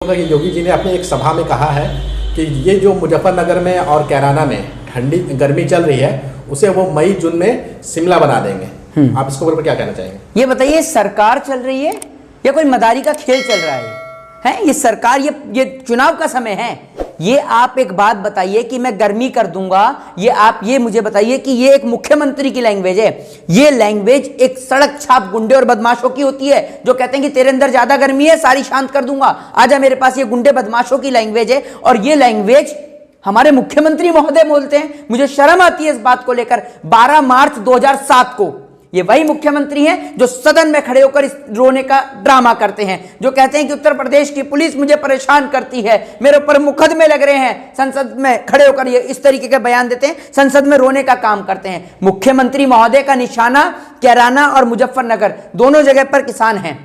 होगा कि योगी जी ने अपनी एक सभा में कहा है कि ये जो मुजफ्फरनगर में और कैराना में ठंडी गर्मी चल रही है उसे वो मई जून में शिमला बना देंगे। आप इसके ऊपर क्या कहना चाहेंगे? ये बताइए, सरकार चल रही है या कोई मदारी का खेल चल रहा है? ये सरकार, ये चुनाव का समय है। ये आप एक बात बताइए कि मैं गर्मी कर दूंगा, ये मुझे बताइए कि ये एक मुख्यमंत्री की लैंग्वेज है। ये लैंग्वेज एक सड़क छाप गुंडे और बदमाशों की होती है जो कहते हैं कि तेरे अंदर ज्यादा गर्मी है, सारी शांत कर दूंगा, आजा मेरे पास। ये गुंडे बदमाशों की लैंग्वेज है और ये लैंग्वेज हमारे मुख्यमंत्री महोदय बोलते हैं। मुझे शर्म आती है इस बात को लेकर। 12 मार्च 2007 को ये वही मुख्यमंत्री हैं जो सदन में खड़े होकर इस रोने का ड्रामा करते हैं, जो कहते हैं कि उत्तर प्रदेश की पुलिस मुझे परेशान करती है, मेरे ऊपर मुकदमे लग रहे हैं। संसद में खड़े होकर ये इस तरीके के बयान देते हैं, संसद में रोने का काम करते हैं। मुख्यमंत्री महोदय का निशाना कैराना और मुजफ्फरनगर दोनों जगह पर किसान हैं।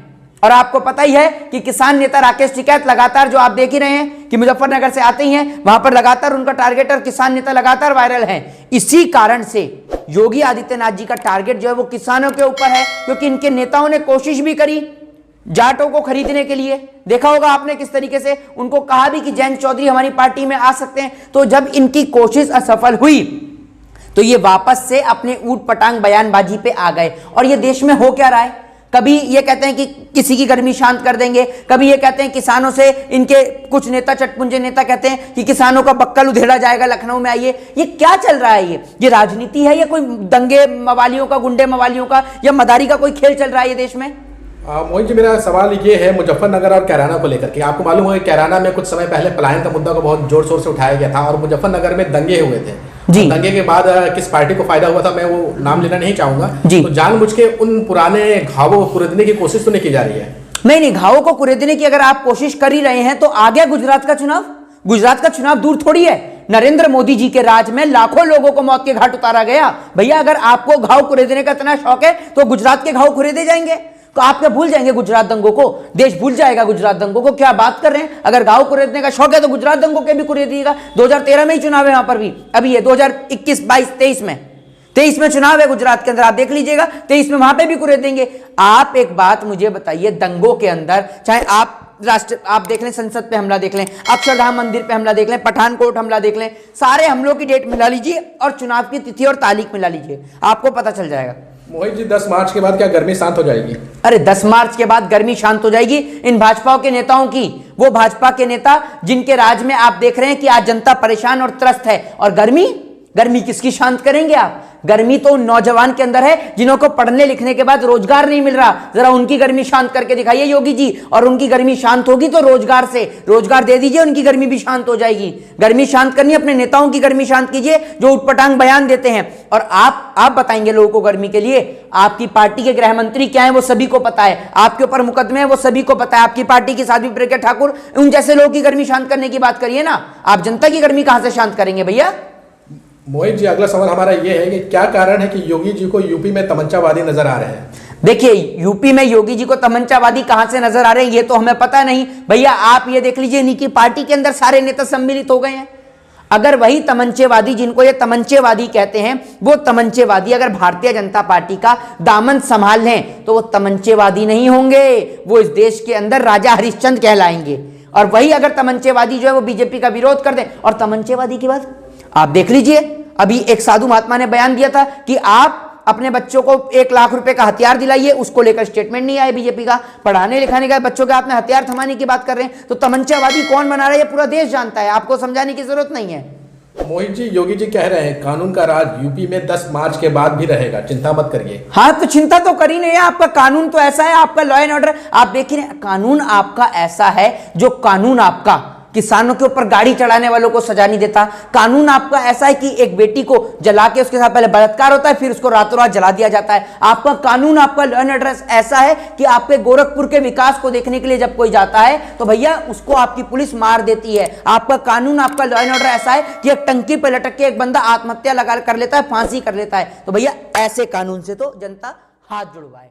और आपको पता ही है कि किसान नेता राकेश टिकैत लगातार, जो आप देख ही रहे हैं कि मुजफ्फरनगर से आते ही हैं, वहां पर लगातार उनका टारगेट और किसान नेता लगातार वायरल हैं। इसी कारण से योगी आदित्यनाथ जी का टारगेट जो है वो किसानों के ऊपर है, क्योंकि इनके नेताओं ने कोशिश भी करी जाटों को खरीदने के लिए। देखा होगा आपने किस तरीके से उनको कहा भी कि जयंत चौधरी हमारी पार्टी में आ सकते हैं। तो जब इनकी कोशिश असफल हुई तो ये वापस से अपने ऊट पटांग बयानबाजी पे आ गए। और ये देश में हो क्या रहा है? कभी ये कहते हैं कि किसी की गर्मी शांत कर देंगे, कभी ये कहते हैं किसानों से, इनके कुछ नेता, चटपुंजे नेता कहते हैं कि किसानों का बक्कल उधेड़ा जाएगा, लखनऊ में आइए। ये क्या चल रहा है? ये राजनीति है या कोई दंगे मवालियों का, गुंडे मवालियों का या मदारी का कोई खेल चल रहा है ये देश में? मोहित जी, मेरा सवाल ये है मुजफ्फरनगर और कैराना को लेकर के। आपको मालूम है कैराना में कुछ समय पहले पलायन का मुद्दा को बहुत जोर शोर से उठाया गया था और मुजफ्फरनगर में दंगे हुए थे जी। दंगे के बाद किस पार्टी को फायदा हुआ था मैं वो नाम लेना नहीं चाहूंगा। तो जानबूझ के उन पुराने घावों को कुरेदने की कोशिश तो नहीं की जा रही है? नहीं, घावों को कुरेदने की अगर आप कोशिश कर ही रहे हैं तो आ गया गुजरात का चुनाव। गुजरात का चुनाव दूर थोड़ी है। नरेंद्र मोदी जी के राज में लाखों लोगों को मौत के घाट उतारा गया। भैया, अगर आपको घाव कुरेदने का इतना शौक है तो गुजरात के घाव कुरेदे जाएंगे। तो आप क्या भूल जाएंगे गुजरात दंगों को? देश भूल जाएगा गुजरात दंगों को? क्या बात कर रहे हैं? अगर गांव कुरेदने का शौक है तो गुजरात दंगों के भी कुरेदिएगा। 2013 में ही चुनाव है वहां पर भी। अभी ये 2021, 22, 23 में चुनाव है गुजरात के अंदर, आप देख लीजिएगा। 23 में वहां पे भी कुरेदेंगे। आप एक बात मुझे बताइए, दंगों के अंदर चाहे आप देख लें, संसद पे हमला देख लें, अक्षरधाम मंदिर पे हमला देख लें, पठानकोट हमला देख लें, सारे हमलों की डेट मिला लीजिए और चुनाव की तिथि और तारीख मिला लीजिए, आपको पता चल जाएगा। मोहित जी, 10 मार्च के बाद क्या गर्मी शांत हो जाएगी? अरे 10 मार्च के बाद गर्मी शांत हो जाएगी इन भाजपा के नेताओं की। वो भाजपा के नेता जिनके राज में आप देख रहे हैं कि आज जनता परेशान और त्रस्त है। और गर्मी किसकी शांत करेंगे आप? गर्मी तो उन नौजवान के अंदर है जिन्हों को पढ़ने लिखने के बाद रोजगार नहीं मिल रहा। जरा उनकी गर्मी शांत करके दिखाइए योगी जी। और उनकी गर्मी शांत होगी तो रोजगार दे दीजिए, उनकी गर्मी भी शांत हो जाएगी। गर्मी शांत करनी, अपने नेताओं की गर्मी शांत कीजिए जो उटपटांग बयान देते हैं। और आप बताएंगे लोगों को गर्मी के लिए? आपकी पार्टी के गृह मंत्री क्या है वो सभी को पता है, आपके ऊपर मुकदमे हैं वो सभी को पता है। आपकी पार्टी की साध्वी प्रज्ञा ठाकुर, उन जैसे लोगों की गर्मी शांत करने की बात करिए ना। आप जनता की गर्मी कहां से शांत करेंगे भैया? मोहित जी, अगला सवाल हमारा ये है कि क्या कारण है कि योगी जी को यूपी में तमंचावादी नजर आ रहे हैं? देखिए, यूपी में योगी जी को तमंचावादी कहां से नजर आ रहे हैं ये तो हमें पता नहीं भैया। आप ये देख लीजिए, इनकी पार्टी के अंदर सारे नेता सम्मिलित हो गए हैं। अगर वही तमंचेवादी, जिनको ये तमंचेवादी कहते हैं, वो तमंचेवादी अगर भारतीय जनता पार्टी का दामन संभाल लें तो वो तमंचेवादी नहीं होंगे, वो इस देश के अंदर राजा हरिश्चंद्र कहलाएंगे। और वही अगर तमंचेवादी जो है वो बीजेपी का विरोध कर दें। और तमंचेवादी की बात आप देख लीजिए, अभी एक साधु महात्मा ने बयान दिया था कि आप अपने बच्चों को 1 लाख रुपए का हथियार दिलाइए, उसको लेकर स्टेटमेंट नहीं आया बीजेपी का। पढ़ाने लिखाने का बच्चों के हाथ में हथियार थमाने की बात कर रहे हैं। तो तमंचावादी कौन बना रहा है ये पूरा देश जानता है, आपको समझाने की जरूरत नहीं है। मोहित जी, योगी जी कह रहे हैं कानून का राज यूपी में 10 मार्च के बाद भी रहेगा, चिंता मत करिए। हाँ, तो चिंता तो करी नहीं है। आपका कानून तो ऐसा है, आपका लॉ एंड ऑर्डर आप देख रहे हैं, कानून आपका ऐसा है जो कानून आपका किसानों के ऊपर गाड़ी चढ़ाने वालों को सजा नहीं देता। कानून आपका ऐसा है कि एक बेटी को जला के उसके साथ पहले बलात्कार होता है, फिर उसको रातों रात जला दिया जाता है। आपका कानून, आपका लॉ एंड ऑर्डर ऐसा है कि आपके गोरखपुर के विकास को देखने के लिए जब कोई जाता है तो भैया उसको आपकी पुलिस मार देती है। आपका कानून, आपका लॉ एंड ऑर्डर ऐसा है कि एक टंकी पर लटक के एक बंदा आत्महत्या लगा कर लेता है, फांसी कर लेता है। तो भैया ऐसे कानून से तो जनता हाथ जुड़वाए।